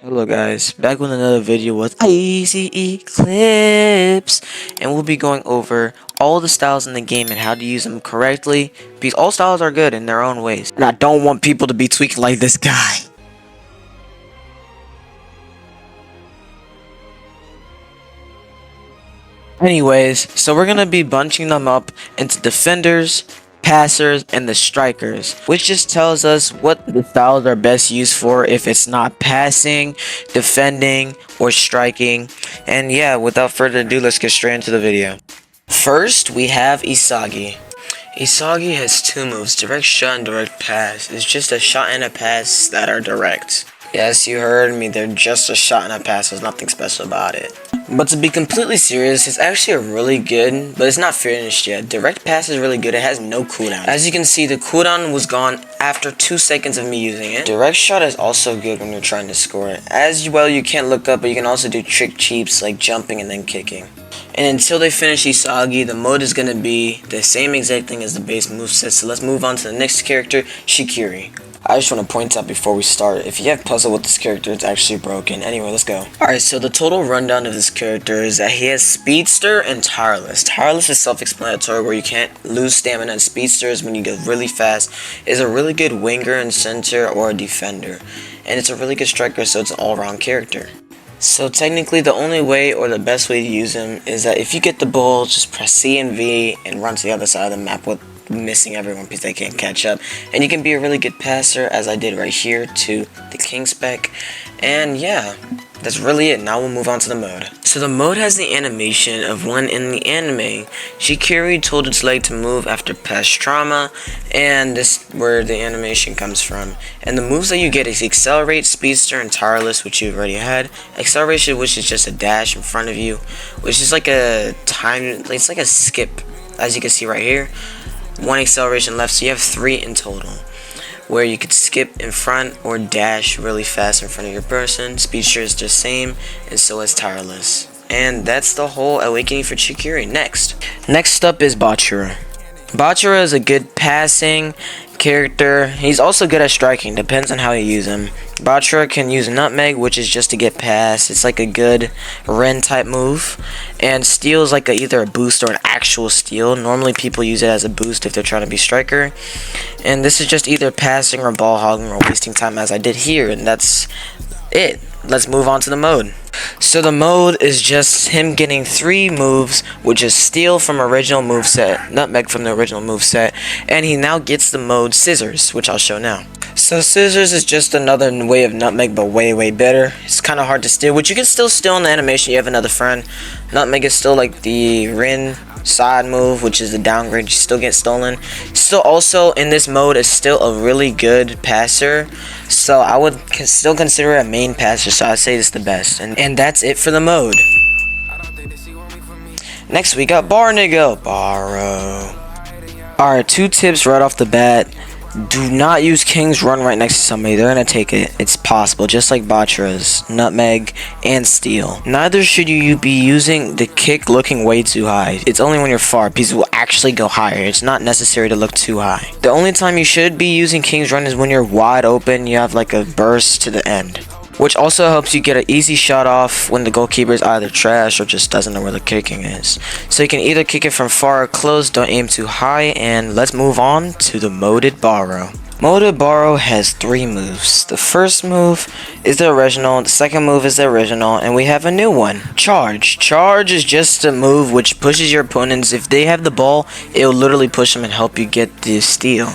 Hello guys, back with another video with Isagi clips, and we'll be going over all the styles in the game and how to use them correctly, because all styles are good in their own ways, and I don't want people to be tweaking like this guy. Anyways, so we're gonna be bunching them up into defenders, passers, and the strikers, which just tells us what the styles are best used for if it's not passing, defending, or striking. And yeah, without further ado, let's get straight into the video. First, we have Isagi. Isagi has two moves, direct shot and direct pass. It's just a shot and a pass that are direct. Yes, you heard me, they're just a shot and a pass, there's nothing special about it. But to be completely serious, it's actually a really good, but it's not finished yet. Direct pass is really good, it has no cooldown. As you can see, the cooldown was gone after 2 seconds of me using it. Direct shot is also good when you're trying to score it. As well, you can't look up, but you can also do trick cheeps like jumping and then kicking. And until they finish Isagi, the mode is going to be the same exact thing as the base moveset. So let's move on to the next character, Chigiri. I just want to point out before we start, if you have puzzle with this character, it's actually broken. Anyway, let's go. Alright, so the total rundown of this character is that he has Speedster and Tireless. Tireless is self-explanatory, where you can't lose stamina, and Speedster is when you go really fast. Is a really good winger and center or a defender. And it's a really good striker, so it's an all-around character. So technically the only way or the best way to use him is that if you get the ball, just press C and V and run to the other side of the map with missing everyone because they can't catch up. And you can be a really good passer, as I did right here to the king spec. And yeah, that's really it. Now we'll move on to the mode. So the mode has the animation of when in the anime, Chigiri told its leg to move after past trauma, and this is where the animation comes from. And the moves that you get is Accelerate, Speedster, and Tireless, which you've already had. Acceleration, which is just a dash in front of you, which is like a time, it's like a skip, as you can see right here. 1 acceleration left, so you have 3 in total, where you could skip in front or dash really fast in front of your person. Speedster is the same, and so is Tireless. And that's the whole awakening for Chigiri. Next up is Bachira. Bachira is a good passing character. He's also good at striking, depends on how you use him. Bachira can use Nutmeg, which is just to get past. It's like a good Ren type move. And Steal is like either a boost or an actual steal. Normally people use it as a boost if they're trying to be striker. And this is just either passing or ball hogging or wasting time, as I did here. And that's it. Let's move on to the mode. So the mode is just him getting 3 moves, which is Steal from original moveset, Nutmeg from the original moveset, and he now gets the mode Scissors, which I'll show now. So Scissors is just another way of Nutmeg, but way better. It's kind of hard to steal, which you can still steal in the animation. You have another friend. Nutmeg is still like the Rin side move, which is the downgrade. You still get stolen. Still also in this mode is still a really good passer, so I would still consider it a main passer, so I'd say it's the best. And that's it for the mode. Next we got Barou. Alright, 2 tips right off the bat. Do not use King's Run right next to somebody. They're going to take it. It's possible, just like Bachira's, Nutmeg, and Steal. Neither should you be using the kick looking way too high. It's only when you're far, because it will actually go higher. It's not necessary to look too high. The only time you should be using King's Run is when you're wide open, you have like a burst to the end, which also helps you get an easy shot off when the goalkeeper is either trash or just doesn't know where the kicking is. So you can either kick it from far or close, don't aim too high, and let's move on to the moded Barou. Moded Barou has 3 moves. The first move is the original, the second move is the original, and we have a new one, Charge. Charge is just a move which pushes your opponents. If they have the ball, it will literally push them and help you get the steal,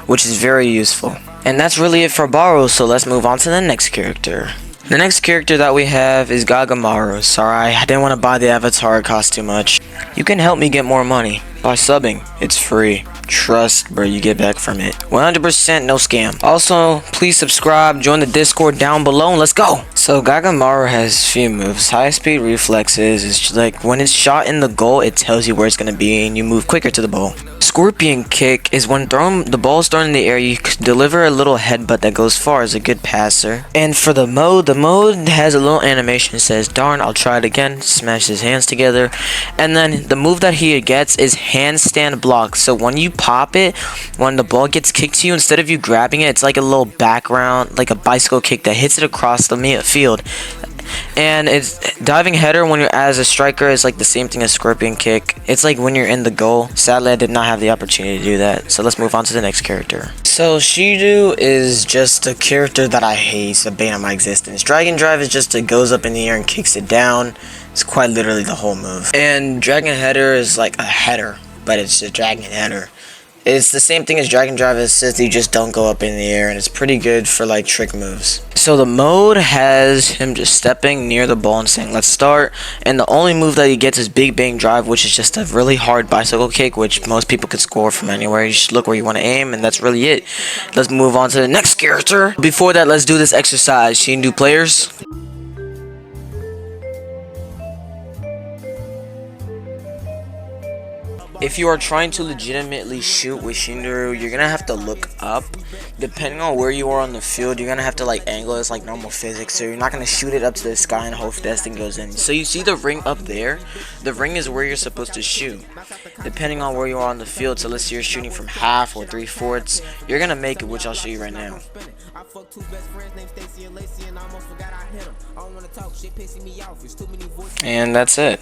which is very useful. And that's really it for Barou, so let's move on to the next character. The next character that we have is Gagamaru. Sorry, I didn't want to buy the avatar, it cost too much. You can help me get more money by subbing. It's free. Trust, bro, you get back from it. 100% no scam. Also, please subscribe, join the Discord down below, and let's go. So Gagamaru has few moves. High speed reflexes is like when it's shot in the goal, it tells you where it's gonna be and you move quicker to the ball. Scorpion kick is when the ball is thrown in the air, you deliver a little headbutt that goes far as a good passer. And for the mode has a little animation that says, darn, I'll try it again, smash his hands together. And then the move that he gets is handstand block. So when you pop it, when the ball gets kicked to you, instead of you grabbing it, it's like a little background, like a bicycle kick that hits it across the field. And it's diving header when you're as a striker is like the same thing as scorpion kick. It's like when you're in the goal. Sadly, I did not have the opportunity to do that. So let's move on to the next character. So Shidou is just a character that I hate. It's a bane of my existence. Dragon Drive is just it goes up in the air and kicks it down. It's quite literally the whole move. And Dragon Header is like a header, but it's a Dragon Header. It's the same thing as Dragon Drive, except you just don't go up in the air, and it's pretty good for like trick moves. So the mode has him just stepping near the ball and saying let's start, and the only move that he gets is Big Bang Drive, which is just a really hard bicycle kick, which most people could score from anywhere. You just look where you want to aim, and that's really it. Let's move on to the next character. Before that, let's do this exercise. Shidou players. If you are trying to legitimately shoot with Shidou, you're gonna have to look up. Depending on where you are on the field, you're gonna have to like angle it like normal physics. So you're not gonna shoot it up to the sky and hope that thing goes in. So you see the ring up there? The ring is where you're supposed to shoot. Depending on where you are on the field, so let's say you're shooting from half or 3/4, you're gonna make it, which I'll show you right now. And that's it.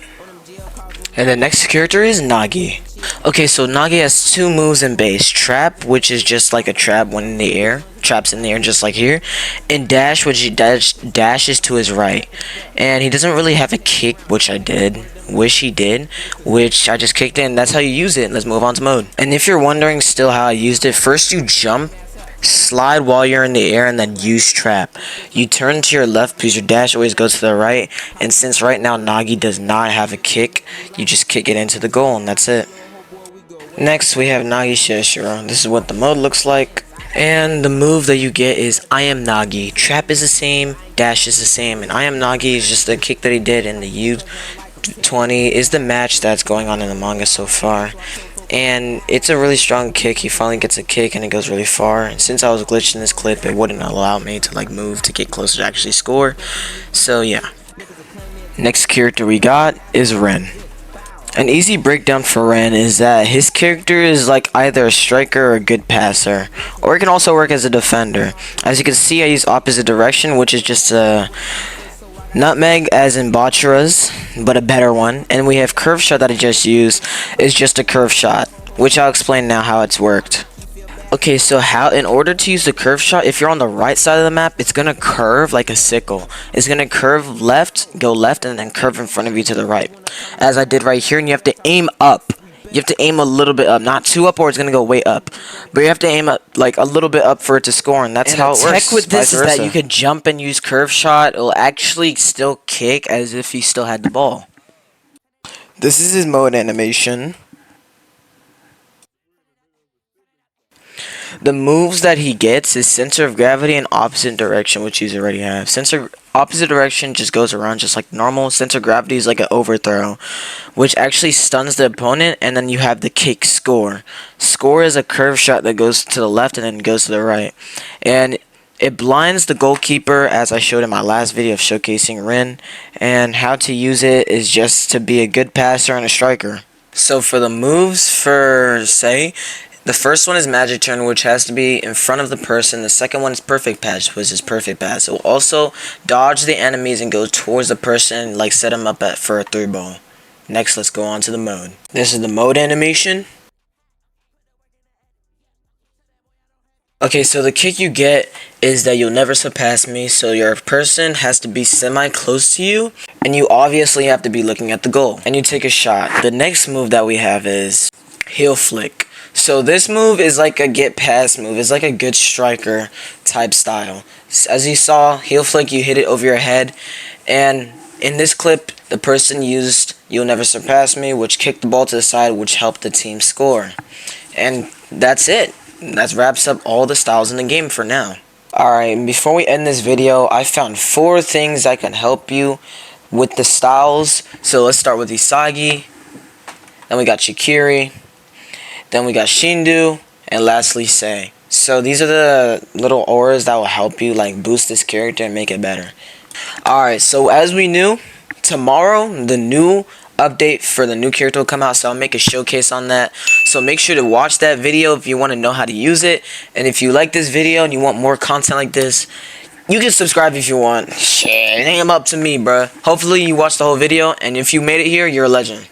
And the next character is Nagi. Okay, so Nagi has two moves in base. Trap, which is just like a trap when in the air. Traps in the air just like here. And dash, which he dashes to his right. And he doesn't really have a kick, which I did. Wish he did. Which I just kicked in. That's how you use it. Let's move on to mode. And if you're wondering still how I used it, first you jump, slide while you're in the air, and then use trap. You turn to your left because your dash always goes to the right, and since right now Nagi does not have a kick, you just kick it into the goal, and that's it. Next we have Nagi Shishiro. This is what the mode looks like, and the move that you get is I am Nagi. Trap is the same, dash is the same, and I am Nagi is just the kick that he did in the U20 is the match that's going on in the manga so far. And it's a really strong kick. He finally gets a kick and it goes really far. And since I was glitched in this clip, it wouldn't allow me to like move to get closer to actually score. So yeah. Next character we got is Ren. An easy breakdown for Ren is that his character is like either a striker or a good passer, or it can also work as a defender. As you can see, I use opposite direction, which is just a nutmeg as in Bachira's, but a better one. And we have curve shot that I just used is just a curve shot, which I'll explain now how it's worked. Okay, so in order to use the curve shot, if you're on the right side of the map, it's gonna curve like a sickle. It's gonna curve left, go left, and then curve in front of you to the right, as I did right here. And you have to aim up. You have to aim a little bit up, not too up, or it's gonna go way up. But you have to aim up like a little bit up for it to score, and that's how it works. The trick with this is that you can jump and use curve shot. It'll actually still kick as if he still had the ball. This is his mode animation. The moves that he gets is center of gravity and opposite direction, which you already have. Opposite direction just goes around just like normal. Center of gravity is like an overthrow, which actually stuns the opponent, and then you have the kick score. Score is a curve shot that goes to the left and then goes to the right. And it blinds the goalkeeper, as I showed in my last video of showcasing Ren. And how to use it is just to be a good passer and a striker. So for the moves for, say, the first one is Magic Turn, which has to be in front of the person. The second one is Perfect Pass, which is Perfect Pass. It will also dodge the enemies and go towards the person, like set them up for a 3-ball. Next, let's go on to the mode. This is the mode animation. Okay, so the kick you get is that you'll never surpass me, so your person has to be semi-close to you, and you obviously have to be looking at the goal, and you take a shot. The next move that we have is Heel Flick. So this move is like a get past move. It's like a good striker type style. As you saw, heel flick, you hit it over your head. And in this clip, the person used You'll Never Surpass Me, which kicked the ball to the side, which helped the team score. And that's it. That wraps up all the styles in the game for now. Alright, before we end this video, I found 4 things that can help you with the styles. So let's start with Isagi. Then we got Chigiri. Then we got Shidou, and lastly Sei. So these are the little auras that will help you like boost this character and make it better. Alright, so as we knew, tomorrow the new update for the new character will come out, so I'll make a showcase on that. So make sure to watch that video if you want to know how to use it. And if you like this video and you want more content like this, You can subscribe if you want. Shit, it ain't up to me, bruh. Hopefully you watched the whole video, and if you made it here, you're a legend.